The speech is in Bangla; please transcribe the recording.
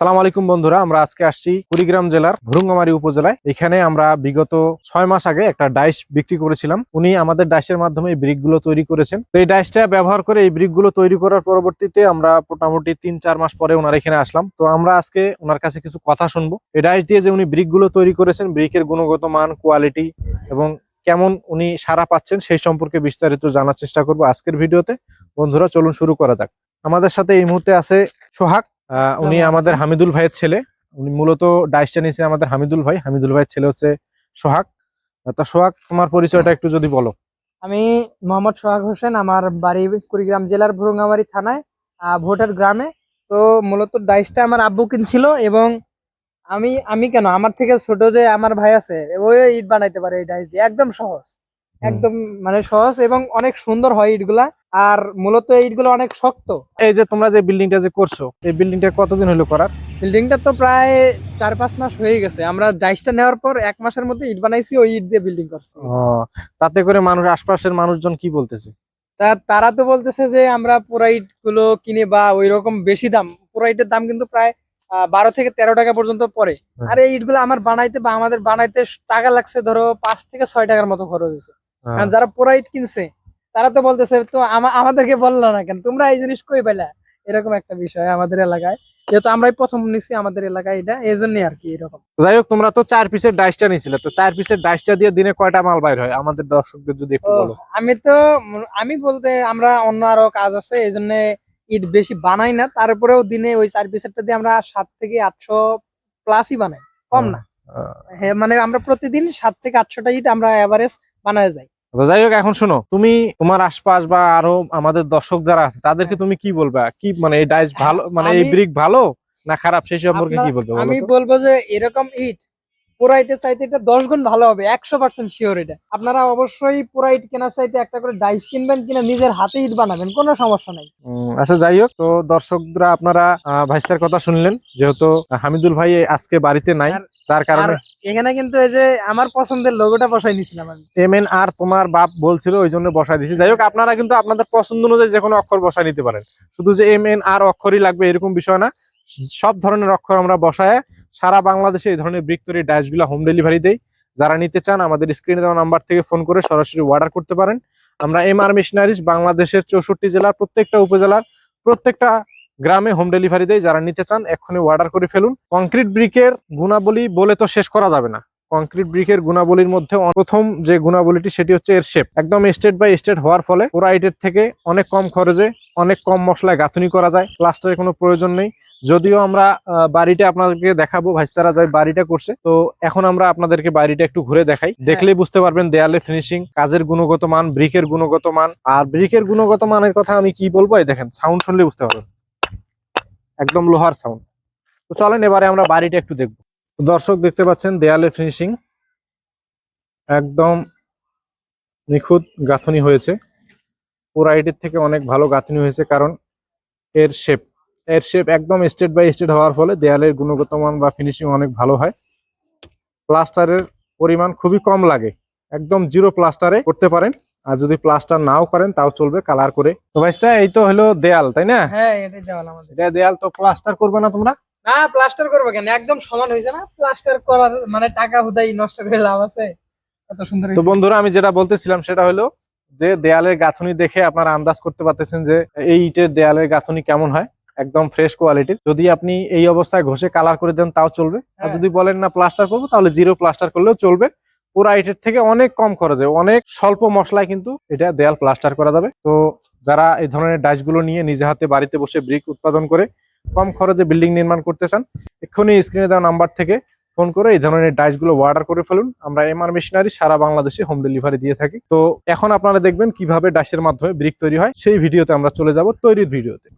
সালাম আলাইকুম বন্ধুরা, আমরা আজকে আসছি কুড়িগ্রাম জেলার ভুরুঙ্গামারী উপজেলায়। এখানে আমরা বিগত 6 মাস আগে একটা ডাইস বিক্রি করেছিলাম। উনি আমাদের ডাইসের মাধ্যমে এই ব্রিকগুলো তৈরি করেছেন। তো এই ডাইসটা ব্যবহার করে এই ব্রিকগুলো তৈরি করার পরবর্তীতে আমরা মোটামুটি 3-4 মাস পরে ওনার এখানে আসলাম। তো আমরা আজকে ওনার কাছে কিছু কথা শুনবো। এই ডাইস দিয়ে যে উনি ব্রিকগুলো তৈরি করেছেন, ব্রিকের গুণগত মান, কোয়ালিটি এবং কেমন উনি সাড়া পাচ্ছেন সেই সম্পর্কে বিস্তারিত জানার চেষ্টা করবো আজকের ভিডিওতে। বন্ধুরা চলুন শুরু করা যাক। আমাদের সাথে এই মুহূর্তে আছে সোহাগ। উনি আমাদের হামিদুল ভাইয়ের ছেলে। উনি মূলত ডাইসটা নিয়েছেন আমাদের হামিদুল ভাই। হামিদুল ভাইয়ের ছেলে হচ্ছে সোহাগ। তা সোহাগ, তোমার পরিচয়টা একটু যদি বলো। আমি মোহাম্মদ সোহাগ হোসেন, আমার বাড়ি কুড়িগ্রাম জেলার ভুরুঙ্গামারী থানায় ভোটার গ্রামে। তো মূলত ডাইসটা আমার আব্বু কিনছিল এবং আমি আমি কেন, আমার থেকে ছোট যে আমার ভাই আছে, ওই ইট বানাইতে পারে এই ডাইস দিয়ে। একদম সহজ, একদম মানে সহজ এবং অনেক সুন্দর হয় ইটগুলা। আর মূলত এই ইটগুলো অনেক শক্ত। এই যে তোমরা যে বিল্ডিংটা যে করছো, এই বিল্ডিংটা কতদিন হলো করার? বিল্ডিংটা তো প্রায় 4-5 মাস হয়ে গেছে। আমরা ডাইসটা নেওয়ার পর 1 মাসের মধ্যে ইট বানাইছি, ওই ইট দিয়ে বিল্ডিং করছি। ও, তাতে করে মানুষ, আশপাশের মানুষজন কি বলতেছে? তারা তো বলতেছে যে আমরা পুরাইট গুলো কিনে বা ওই রকম বেশি দাম, পুরাইটের দাম কিন্তু প্রায় 12 থেকে 13 টাকা পর্যন্ত পড়ে। আর এই ইট গুলো আমার বানাইতে বা আমাদের বানাইতে টাকা লাগছে ধরো 5 থেকে 6 টাকার মতো খরচ হয়েছে। কারণ যারা পুরাইট কিনছে তারা তো বলতেছে, তো আমাদেরকে বললো না কেন, তোমরা এই জিনিস কই পাইলা? এরকম একটা বিষয় আমাদের এলাকায়, যেহেতু আমরাই প্রথম নিছি আমাদের এলাকায় এটা, এই জন্যই আর কি এরকম। যাই হোক, তোমরা তো 4 পিসের ডাইসটা নিছিলে, তো 4 পিসের ডাইসটা দিয়ে দিনে কয়টা মাল বাইর হয় আমাদের দর্শকদের যদি একটু ও, বলো। আমি বলতে আমরা অন্য আরো কাজ আছে এই জন্য ইট বেশি বানাই না। তারপরেও দিনে ওই 4 পিসেরটা দিয়ে আমরা 7 থেকে 800 প্লাসই বানাই, কম না। হ্যাঁ, মানে আমরা প্রতিদিন 7 থেকে 800টা ইট আমরা এভারেজ বানায় যাই। তো যাই হোক, এখন শোনো, তুমি তোমার আশপাশ বা আরো আমাদের দর্শক যারা আছে তাদেরকে তুমি কি বলবা? কি মানে এই ডাইস ভালো, মানে এই ব্রিক ভালো না খারাপ, সেই সম্পর্কে কি বলবে বলো আমি তো? বলবো যে এরকম ইট পুরা ইটের চাইতে এটা 10 গুণ ভালো হবে, 100% শিওর। এটা আপনারা অবশ্যই পুরা ইট কেনার চাইতে একটা করে ডাইস কিনবেন, কিনা নিজের হাতে ইট বানাবেন, কোনো সমস্যা নাই। আচ্ছা, যাই হোক, তো দর্শকরা আপনারা ভাইস্তার কথা শুনলেন। যেহেতু হামিদুল ভাই আজকে বাড়িতে নাই, আর যার আর কারণে এখানে কিন্তু এই যে আমার পছন্দের লোগোটা বসাই নিছিলাম আমি। MNR তোমার বাপ বলছিল, ওই জন্য বসাই দিয়েছি। যাই হোক, আপনারা কিন্তু আপনাদের পছন্দ অনুযায়ী যে কোনো অক্ষর বসায় নিতে পারেন। শুধু যে MNR অক্ষরই লাগবে এরকম বিষয় না, সব ধরনের অক্ষর আমরা বসায় সারা বাংলাদেশে এই ধরনের ব্রিক তৈরি ডাইসগুলো হোম ডেলিভারি দেই। যারা নিতে চান আমাদের স্ক্রিনে দেওয়া নাম্বার থেকে ফোন করে সরাসরি অর্ডার করতে পারেন। আমরা MR মেশিনারিজ বাংলাদেশের 64 জেলার প্রত্যেকটা উপজেলার প্রত্যেকটা গ্রামে হোম ডেলিভারি দেয়। যারা নিতে চান এক্ষুনি অর্ডার করে ফেলুন। কংক্রিট ব্রিকের গুণাবলী বলে তো শেষ করা যাবে না। কংক্রিট ব্রিকের গুণাবলীর মধ্যে প্রথম যে গুণাবলীটি সেটি হচ্ছে এর শেপ। একদম স্টেট বাই স্টেট হওয়ার ফলে পোরাইটের থেকে অনেক কম খরচে অনেক কম মশলায় গাঁথুনি করা যায়। প্লাস্টারের কোনো প্রয়োজন নেই। যদিও আমরা বাড়িটা আপনাদেরকে দেখাবো, ভাইস্তারা যাই বাড়িটা করছে, তো এখন আমরা আপনাদেরকে বাড়িটা একটু ঘুরে দেখাই। দেখলেই বুঝতে পারবেন দেয়ালে ফিনিশিং, কাজের গুণগত মান, ব্রিকের গুণগত মান। আর ব্রিকের গুণগত মানের কথা আমি কি বলবো, এই দেখেন, সাউন্ড শুনলে বুঝতে পারবেন, একদম লোহার সাউন্ড। তো চলেন এবারে আমরা বাড়িটা একটু দেখবো। দর্শক দেখতে পাচ্ছেন দেয়ালে ফিনিশিং একদম নিখুঁত গাঁথনি হয়েছে। পোরাইটের থেকে অনেক ভালো গাঁথনি হয়েছে, কারণ এর শেপ একদম স্টেট বাই স্টেট হওয়ার ফলে দেয়ালের গুণগত মান বা ফিনিশিং অনেক ভালো হয়। প্লাস্টারের পরিমাণ খুবই কম লাগে, একদম 0 প্লাস্টারে করতে পারেন। আর যদি প্লাস্টার নাও করেন তাও চলবে, কালার করে। তো ভাইস্তা, এই তো হলো দেয়াল, তাই না? হ্যাঁ, এটাই দেওয়াল আমাদের। এটা দেয়াল, তো প্লাস্টার করবে না তোমরা? না, প্লাস্টার করবো কেন, একদম সমান হয়েছে না। প্লাস্টার করার মানে টাকা হুদাই নষ্ট করে লাভ আছে? কত সুন্দর তো হয়েছে। বন্ধুরা, আমি যেটা বলতেছিলাম সেটা হলো যে দেয়ালের গাঁথনি দেখে আপনারা আন্দাজ করতে পারতেছেন যে এই ইটের দেয়ালের গাঁথনি কেমন হয়। একদম ফ্রেশ কোয়ালিটির। যদি আপনি এই অবস্থায় ঘষে কালার করে দেন তাও চলবে। আর যদি বলেন না প্লাস্টার করবো, তাহলে 0 প্লাস্টার করলেও চলবে। পুরা ইটের থেকে অনেক কম খরচে, অনেক স্বল্প মশলায় কিন্তু এটা দেয়াল প্লাস্টার করা যাবে। তো যারা এই ধরনের ডাইসগুলো নিয়ে নিজে হাতে বাড়িতে বসে ব্রিক উৎপাদন করে কম খরচে বিল্ডিং নির্মাণ করতে চান, এক্ষুনি স্ক্রিনে দেওয়া নাম্বার থেকে ফোন করে এই ধরনের ডাইসগুলো অর্ডার করে ফেলুন। আমরা MR মেশিনারি সারা বাংলাদেশে হোম ডেলিভারি দিয়ে থাকি। তো এখন আপনারা দেখবেন কিভাবে ডাইসের মাধ্যমে ব্রিক তৈরি হয়, সেই ভিডিওতে আমরা চলে যাব, তৈরির ভিডিওতে।